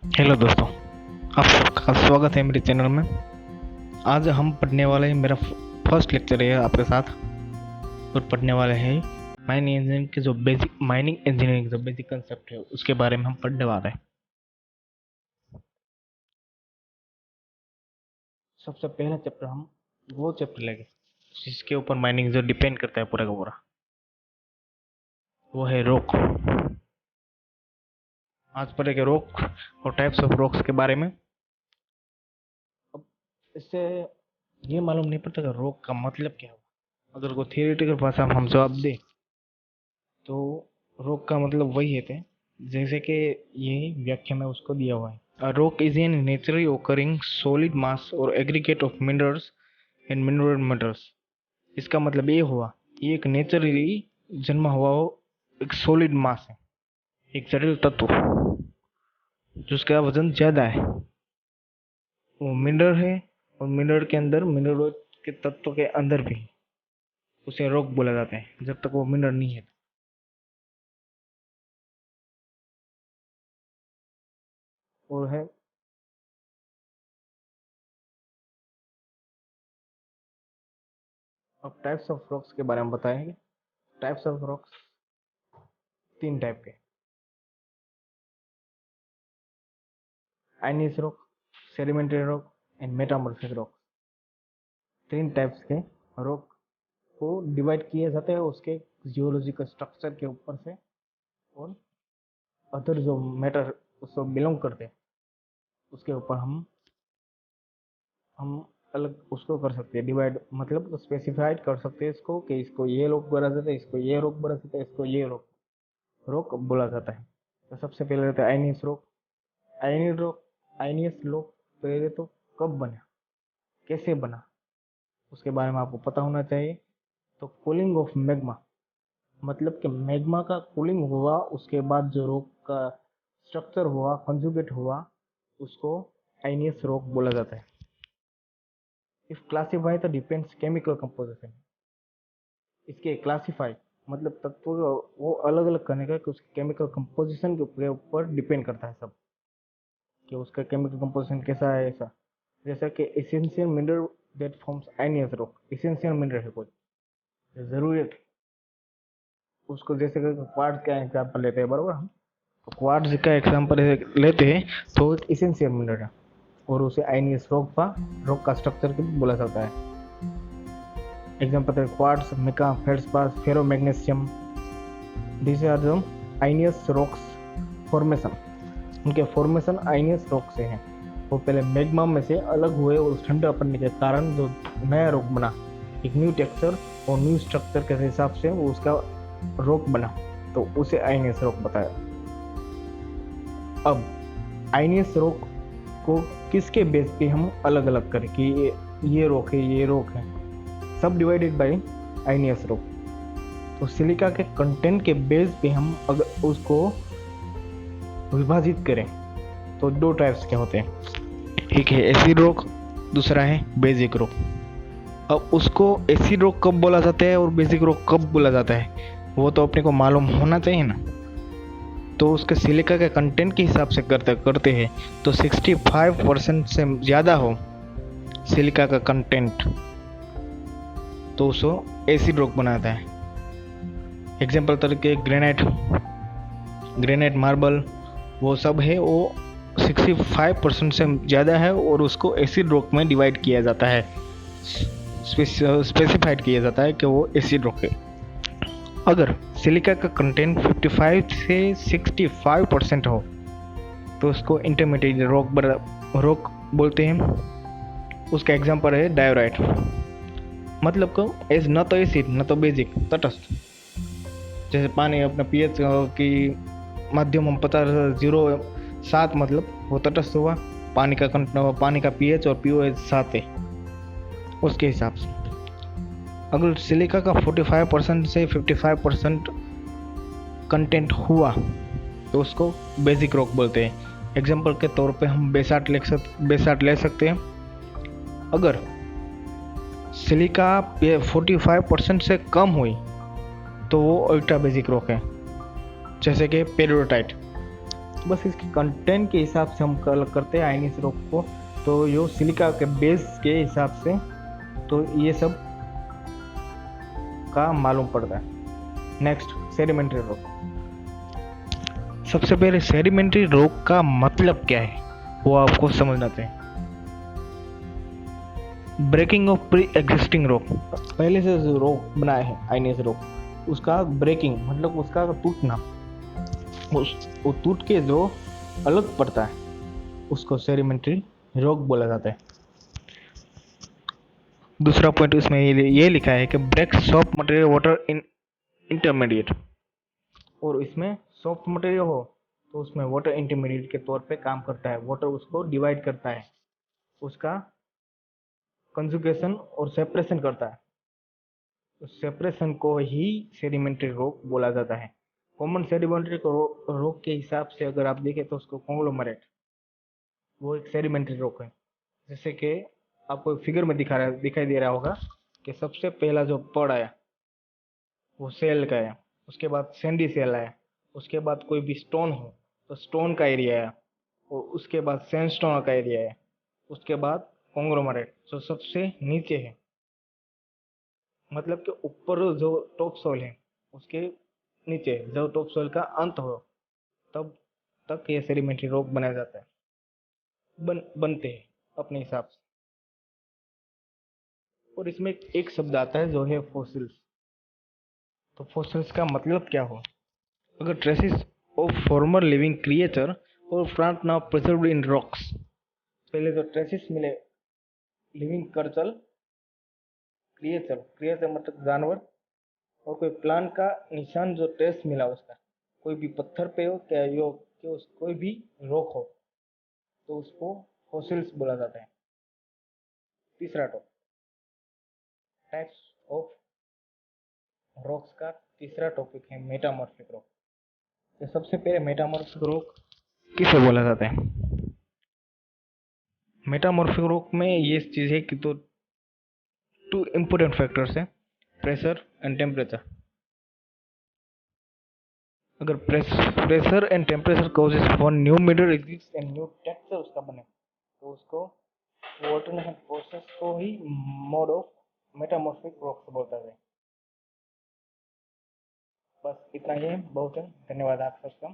Hello दोस्तों, आप सबका स्वागत है मेरे चैनल में। आज हम पढ़ने वाले हैं, मेरा फर्स्ट लेक्चर है आपके साथ, और पढ़ने वाले हैं माइनिंग इंजीनियरिंग जो बेसिक कंसेप्ट है उसके बारे में हम पढ़ने वाले हैं। सबसे पहला चैप्टर हम वो चैप्टर लेंगे जिसके ऊपर माइनिंग जो डिपेंड करता है पूरा का पूरा, वो है रॉक। आज पढ़ेंगे रॉक और टाइप्स ऑफ रॉक्स के बारे में। अब इससे ये मालूम नहीं पड़ता कि रॉक का मतलब क्या है। अगर कोई थियोरेटिकल भाषा में हम जवाब दें तो रॉक का मतलब वही है जैसे कि ये व्याख्या में उसको दिया हुआ है। A rock is a naturally occurring solid mass or aggregate of minerals and mineral metals। इसका मतलब ये हुआ, ये एक नेचुरली जन्मा हुआ एक सॉलिड मास है, एक जटिल तत्व जिसका वजन ज्यादा है, वो मिनरल है, और मिनरल के अंदर मिनरल के तत्व के अंदर भी उसे रॉक बोला जाता है जब तक वो मिनरल नहीं है। और है अब टाइप्स ऑफ रॉक्स के बारे में बताएंगे। टाइप्स ऑफ रॉक्स तीन टाइप के: igneous rock, sedimentary rock and metamorphic rock. तीन टाइप्स के रॉक को डिवाइड किए जाते हैं उसके जियोलॉजिकल स्ट्रक्चर के ऊपर से, और अदर जो मैटर उसको बिलोंग करते हैं उसके ऊपर हम अलग उसको कर सकते हैं डिवाइड, मतलब स्पेसिफाइड कर सकते हैं इसको कि इसको ये रॉक बोला जाता है, इसको ये रॉक बोला जाता है, इसको ये रॉक रॉक बोला जाता है। तो सबसे पहले रहता है आयनीज रॉक। आयनीज रॉक आयनीज रॉक पहले तो कब बना, कैसे बना, उसके बारे में आपको पता होना चाहिए। तो कूलिंग ऑफ मैग्मा, मतलब कि मैग्मा का कूलिंग हुआ, उसके बाद जो रॉक का स्ट्रक्चर हुआ, कंजुगेट हुआ, उसको आयनियस रॉक बोला जाता है। इफ क्लासिफाई तो डिपेंड्स केमिकल कंपोजिशन, इसके क्लासिफाई मतलब तत्व वो अलग अलग करने का कि उसके केमिकल कंपोजिशन के ऊपर डिपेंड करता है सब, कि उसका केमिकल कंपोजिशन कैसा है ऐसा। जैसा कि essential mineral that forms igneous rock, essential mineral है कोई जरूरी है उसको, जैसे कि क्वार्ट्ज का एग्जांपल लेते हैं बराबर हम, तो क्वार्ट्ज का एग्जांपल लेते हैं तो एक एसेंशियल मिनरल है और उसे आयनियस रॉक का स्ट्रक्चर बोला जाता है। एग्जांपल है quartz, mica, feldspar, ferromagnesium. This are the igneous rocks formation. उनके फॉर्मेशन आयनियस रॉक से हैं। वो पहले मैग्मा में से अलग हुए और ठंडा पड़ने के कारण जो नया रॉक बना, एक न्यू टेक्सचर और न्यू स्ट्रक्चर के हिसाब से वो उसका रॉक बना, तो उसे आयनियस रॉक बताया। अब आयनियस रॉक को किसके बेस पे हम अलग अलग करें कि ये रॉक है, ये रॉक है, सब डिवाइडेड बाय आयनियस रॉक। तो सिलिका के कंटेंट के बेस पे हम अगर उसको विभाजित करें तो दो टाइप्स के होते हैं, एक है एसिड रॉक, दूसरा है बेसिक रॉक। अब उसको एसिड रॉक कब बोला जाता है और बेसिक रॉक कब बोला जाता है वो तो अपने को मालूम होना चाहिए ना। तो उसके सिलिका के कंटेंट के हिसाब से करते हैं तो 65% से ज़्यादा हो सिलिका का कंटेंट तो उसको एसिड रॉक बनाता है। एग्जांपल तरीके ग्रेनाइट मार्बल वो सब है, वो 65% से ज़्यादा है और उसको एसिड रॉक में डिवाइड किया जाता है, स्पेसिफाइड किया जाता है कि वो एसिड रॉक है। अगर सिलिका का कंटेंट 55 से 65% हो तो उसको इंटरमीडिएट रॉक बोलते हैं। उसका एग्जांपल है डायोराइट, मतलब को एज न तो एसिड न तो बेसिक, तटस्थ। जैसे पानी अपना पीएच की माध्यम हम पता 0.7 मतलब वो तटस्थ हुआ, पानी का पीएच और पीओएच 7 है उसके हिसाब से। अगर सिलिका का 45% से 55% कंटेंट हुआ तो उसको बेसिक रॉक बोलते हैं। एग्जांपल के तौर पे हम बेसाल्ट ले सकते हैं। अगर सिलिका 45% से कम हुई तो वो अल्ट्रा बेसिक रॉक है, जैसे कि पेरिडोटाइट। बस इसके कंटेंट के हिसाब से हम कल करते हैं आयनिस रॉक को, तो यो सिलिका के बेस के हिसाब से तो ये सब का मालूम पड़ता है। Next, sedimentary rock. सबसे पहले सेडिमेंट्री रॉक का मतलब क्या है वो आपको समझना चाहिए। Breaking of pre existing rock, पहले से जो रॉक बनाया है आयनिस रॉक, उसका ब्रेकिंग मतलब उसका टूटना, वो टूट के जो अलग पड़ता है उसको सेडिमेंट्री रॉक बोला जाता है। दूसरा पॉइंट उसमें ये लिखा है कि break soft material water in intermediate, और इसमें सॉफ्ट मटेरियल हो तो उसमें वाटर इंटरमीडिएट के तौर पे काम करता है। वाटर उसको डिवाइड करता है, उसका कंजुगेशन और सेपरेशन करता है। उस सेपरेशन को ही सेडिमेंट्री रॉक बोला जाता है। कॉमन सेडिमेंट्री रॉक के हिसाब से अगर आप देखें तो उसको कॉन्ग्लोमरेट, वो एक सेडिमेंट्री रॉक है। जैसे कि आपको फिगर में दिखाई दे रहा होगा कि सबसे पहला जो पड़ आया वो सेल का है, उसके बाद सैंडी सेल आया, उसके बाद कोई भी स्टोन हो तो स्टोन का एरिया आया, और उसके बाद सैंडस्टोन का एरिया है, उसके बाद कॉन्ग्लोमरेट जो सबसे नीचे है, मतलब कि ऊपर जो टॉप सोइल है उसके नीचे जो टॉप सोइल का अंत हो तब तक ये सेडिमेंट्री रॉक बनाया जाता है, बनते हैं अपने हिसाब से। और इसमें एक शब्द आता है जो है फॉसिल्स। तो फॉसिल्स का मतलब क्या हो, अगर traces of former living creature और plant now preserved in rocks, पहले जो ट्रेसिस मिले लिविंग कर्चल, क्रिएचर क्रिएचर मतलब जानवर, और कोई प्लांट का निशान जो ट्रेस मिला उसका, कोई भी पत्थर पे हो क्या यो कि उस कोई भी रॉक हो तो उसको फॉसिल्स बोला जाता है। तीसरा टॉप, टाइप्स ऑफ रॉक्स का तीसरा टॉपिक है मेटामॉर्फिक रॉक। तो सबसे पहले मेटामॉर्फिक रॉक किसे बोला जाता है। मेटामॉर्फिक रॉक में ये चीज है कि तो टू इम्पोर्टेंट फैक्टर्स है, प्रेशर एंड टेम्परेचर। अगर pressure and temperature causes for new middle exist and new texture उसका बने तो उसको वो ऑल्टरनेशन प्रोसेस को ही मोड ऑफ मेटामॉर्फिक रॉक्स बोलता है। बस इतना ही है, बहुत है, धन्यवाद आप सबका।